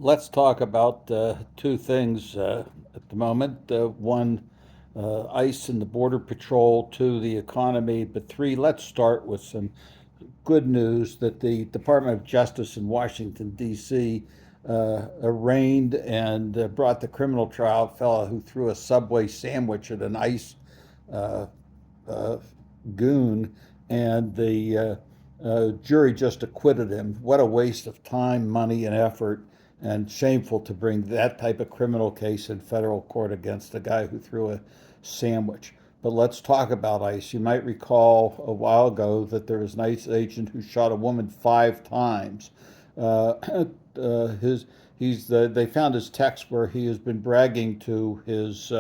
Let's talk about two things at the moment. One, ICE and the Border Patrol, two, the economy, but three, let's start with some good news that the Department of Justice in Washington, D.C. Arraigned and brought the criminal trial fellow who threw a Subway sandwich at an ICE uh, uh, goon, and the jury just acquitted him. What a waste of time, money, and effort, and shameful to bring that type of criminal case in federal court against a guy who threw a sandwich. But let's talk about ICE. You might recall a while ago that there was an ICE agent who shot a woman 5 times. Uh, his they found his text where he has been bragging to his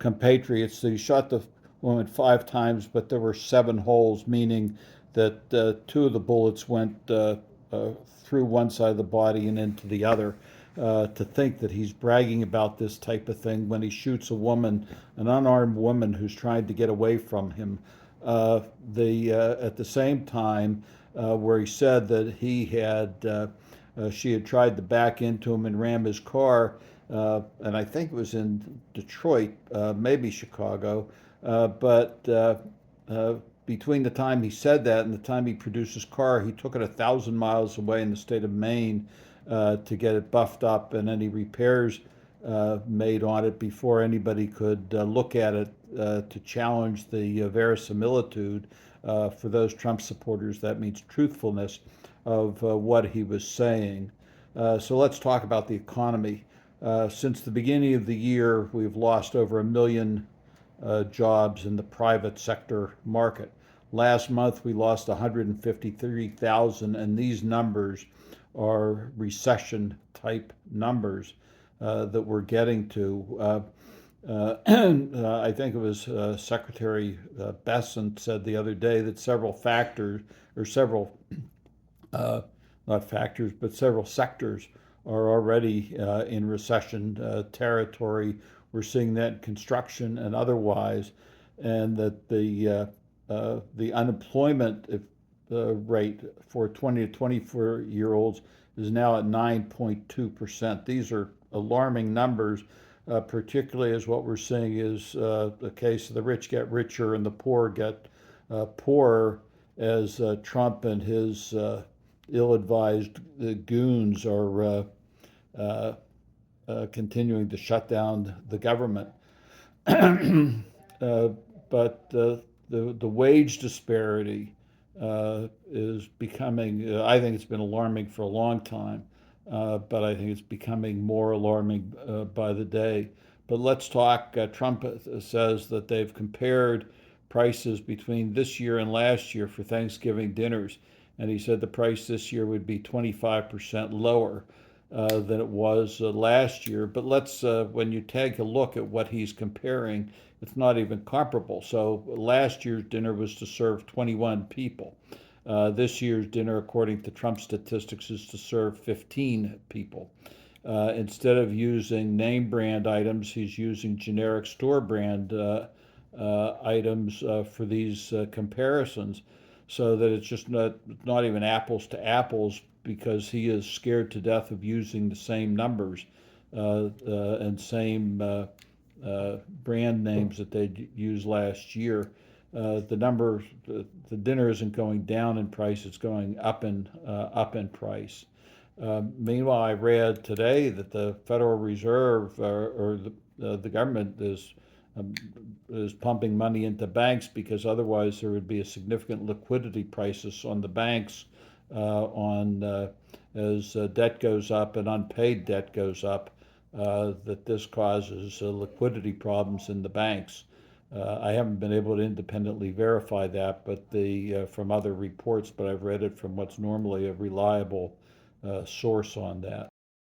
compatriots that he shot the woman 5 times, but there were 7 holes, meaning that two of the bullets went through one side of the body and into the other. To think that he's bragging about this type of thing when he shoots a woman, an unarmed woman who's trying to get away from him. The At the same time, where he said that she had tried to back into him and ram his car, and I think it was in Detroit, maybe Chicago, but between the time he said that and the time he produced his car, he took it 1,000 miles away in the state of Maine to get it buffed up and any repairs made on it before anybody could look at it to challenge the verisimilitude. For those Trump supporters, that means truthfulness of what he was saying. So let's talk about the economy. Since the beginning of the year, we've lost over 1 million jobs in the private sector market. Last month, we lost 153,000, and these numbers are recession type numbers that we're getting to. I think it was Secretary Bessent said the other day that several factors, or several, uh, not factors, but several sectors are already in recession territory. We're seeing that in construction and otherwise, and that the unemployment rate for 20 to 24-year-olds is now at 9.2%. These are alarming numbers, particularly as what we're seeing is the case of the rich get richer and the poor get poorer as Trump and his ill-advised goons are uh, continuing to shut down the government. But the wage disparity is becoming. I think it's been alarming for a long time, but I think it's becoming more alarming by the day. But let's talk. Trump says that they've compared prices between this year and last year for Thanksgiving dinners, and he said the price this year would be 25% lower than it was last year. But when you take a look at what he's comparing, it's not even comparable. So last year's dinner was to serve 21 people. This year's dinner, according to Trump statistics, is to serve 15 people. Instead of using name brand items, he's using generic store brand items for these comparisons, so that it's just not even apples to apples, because he is scared to death of using the same numbers and same brand names that they used last year. The dinner isn't going down in price; it's going up in price. Meanwhile, I read today that the Federal Reserve or the government um, is pumping money into banks because otherwise there would be a significant liquidity crisis on the banks on as debt goes up and unpaid debt goes up. That this causes liquidity problems in the banks. I haven't been able to independently verify that, but from other reports, but I've read it from what's normally a reliable source on that.